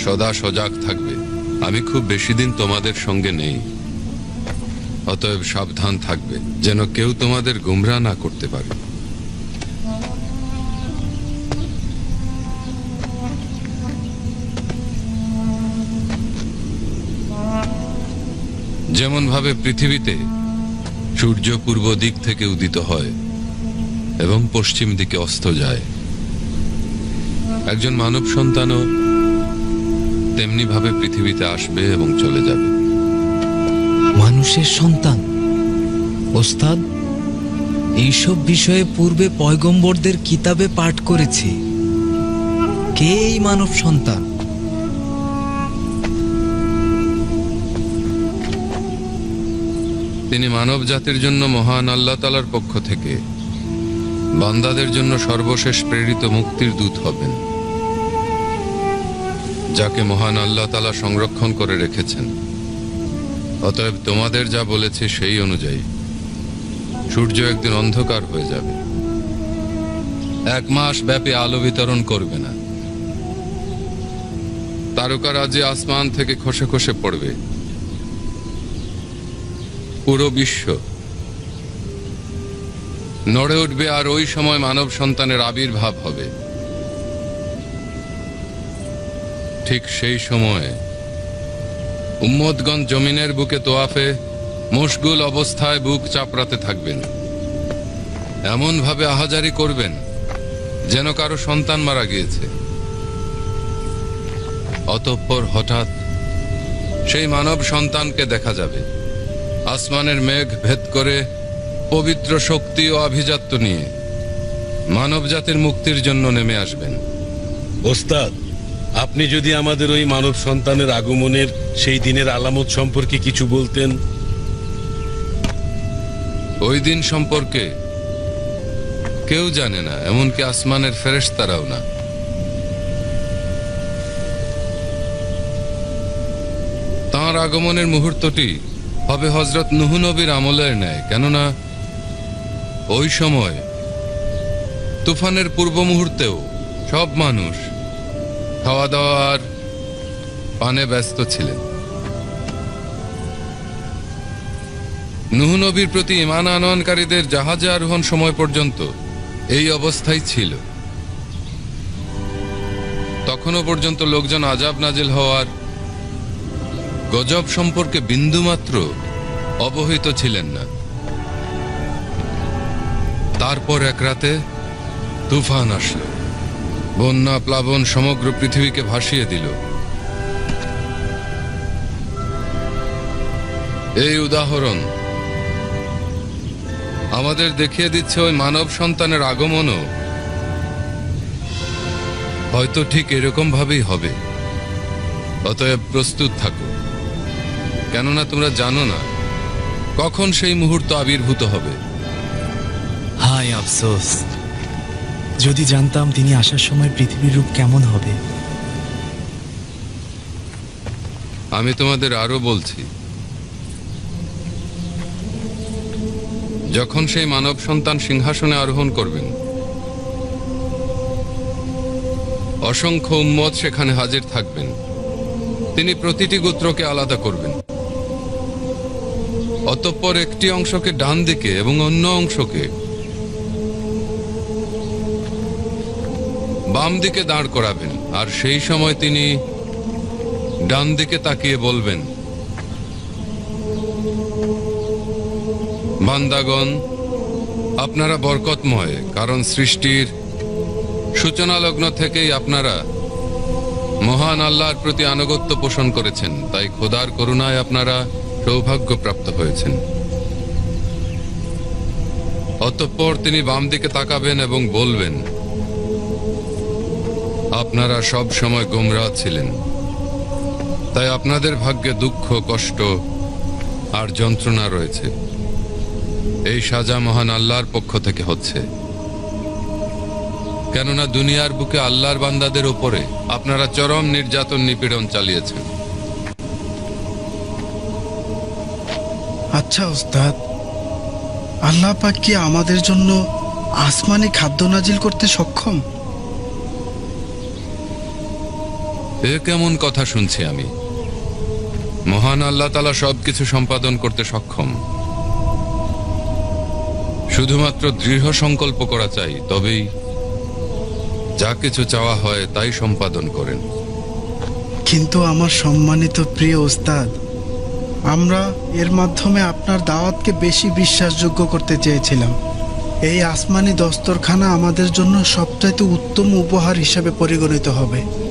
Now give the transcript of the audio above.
সদা সজাগ থাকবে। আমি খুব বেশি দিন তোমাদের সঙ্গে নেই, অতএব সাবধান থাকবে যেন কেউ তোমাদের গুমরা না করতে পারে। যেমন ভাবে পৃথিবীতে সূর্য পূর্ব দিক থেকে উদিত হয় এবং পশ্চিম দিকে অস্ত যায়, একজন মানব সন্তানও তেমনি ভাবে পৃথিবীতে আসবে এবং চলে যাবে। মানুষের সন্তান? ওস্তাদ, এইসব বিষয়ে পূর্বে পয়গম্বরদের কিতাবে পাঠ করেছি। কে এই মানব সন্তান? তিনি মানব জাতির জন্য মহান আল্লাহ তাআলার পক্ষ থেকে বান্দাদের জন্য সর্বশেষ প্রেরিত মুক্তির দূত হবেন, যাকে মহান আল্লাহ তাআলা সংরক্ষণ করে রেখেছেন। অতএব তোমাদের যা বলেছে সেই অনুযায়ী সূর্য একদিন অন্ধকার হয়ে যাবে, 1 মাস ব্যাপী আলো বিতরণ করবে না, তারকারাজি আসমান থেকে খসে খসে পড়বে, পুরো বিশ্ব নড়ে উঠবে, আর ওই সময় মানব সন্তানের আবির্ভাব হবে। ঠিক সেই সময়ে উম্মতগণ জমিনের বুকে তোয়াফে মশগুল অবস্থায় বুক চাপড়াতে থাকবেন, এমন ভাবে আহাজারি করবেন যেন কারো সন্তান মারা গিয়েছে। অতঃপর হঠাৎ সেই মানব সন্তানকে দেখা যাবে আসমানের মেঘ ভেদ করে পবিত্র শক্তি ও আভিজাত্য নিয়ে মানব জাতির মুক্তির জন্য নেমে আসবেন। ওস্তাদ, আপনি যদি আমাদের ওই মানব সন্তানের আগমনের সেই দিনের আলামত সম্পর্কে কিছু বলতেন। ওই দিন সম্পর্কে কেউ জানে না, এমনকি আসমানের ফেরেশতারাও না। তাঁর আগমনের মুহূর্তটি হবে হযরত নূহ নবীর আমলের ন্যায়, কেননা ওই সময় তুফানের পূর্ব মুহূর্তেও সব মানুষ খাওয়া দাওয়া আর পানে ব্যস্ত ছিলেন। নূহ নবীর প্রতি ঈমান আনয়নকারীদের জাহাজে আরোহণ সময় পর্যন্ত এই অবস্থাই ছিল। তখনও পর্যন্ত লোকজন আযাব নাজিল হওয়ার গজব সম্পর্কে বিন্দুমাত্র অবহিত ছিলেন না। তারপর এক রাতে তুফান আসলো, বন্যা প্লাবন সমগ্র পৃথিবীকে ভাসিয়ে দিল। এই উদাহরণ আমাদের দেখিয়ে দিচ্ছে ওই মানব সন্তানের আগমনও হয়তো ঠিক এরকম ভাবেই হবে। অতএব প্রস্তুত থাকো, কেননা তোমরা জানো না কখন সেই মুহূর্ত আবির্ভূত হবে। হায় আফসোস, যদি জানতাম তিনি আসার সময় পৃথিবীর রূপ কেমন হবে। আমি তোমাদের আরো বলছি, যখন সেই মানব সন্তান সিংহাসনে আরোহণ করবেন, অসংখ্য উম্মত সেখানে হাজির থাকবেন। তিনি প্রতিটি গোত্রকে আলাদা করবেন, অতঃপর একটি অংশকে ডান দিকে এবং অন্য অংশকে বাম দিকে দাঁড় করাবেন। আর সেই সময় তিনি ডান দিকে তাকিয়ে বলবেন, বান্দাগণ, আপনারা বরকতময়, কারণ সৃষ্টির সূচনা লগ্ন থেকেই আপনারা মহান আল্লাহর প্রতি আনুগত্য পোষণ করেছেন, তাই খোদার করুণায় আপনারা সৌভাগ্যপ্রাপ্ত হয়েছেন। অতঃপর তিনি বাম দিকে তাকাবেন এবং বলবেন, আপনারা সব সময় গোমরাহ ছিলেন, তাই আপনাদের ভাগ্যে দুঃখ, কষ্ট আর যন্ত্রণা রয়েছে। এই সাজা মহান আল্লাহর পক্ষ থেকে হচ্ছে, কেননা দুনিয়ার বুকে আল্লাহর বান্দাদের উপরে আপনারা চরম নির্যাতন নিপীড়ন চালিয়েছেন। আচ্ছা ওস্তাদ, আল্লাহ পাক কি আমাদের জন্য আসমানি খাদ্য নাজিল করতে সক্ষম? এ কেমন কথা শুনছি আমি? মহান আল্লাহ তাআলা সবকিছু সম্পাদন করতে সক্ষম। শুধুমাত্র দৃঢ় সংকল্প করা চাই, তবেই যা কিছু চাওয়া হয় তাই সম্পাদন করেন। কিন্তু আমার সম্মানিত প্রিয় ওস্তাদ, আমরা এর মাধ্যমে আপনার দাওয়াতকে বেশি বিশ্বাসযোগ্য করতে চেয়েছিলাম। এই আসমানি দস্তরখানা আমাদের জন্য সবচাইতে উত্তম উপহার হিসেবে পরিগণিত হবে।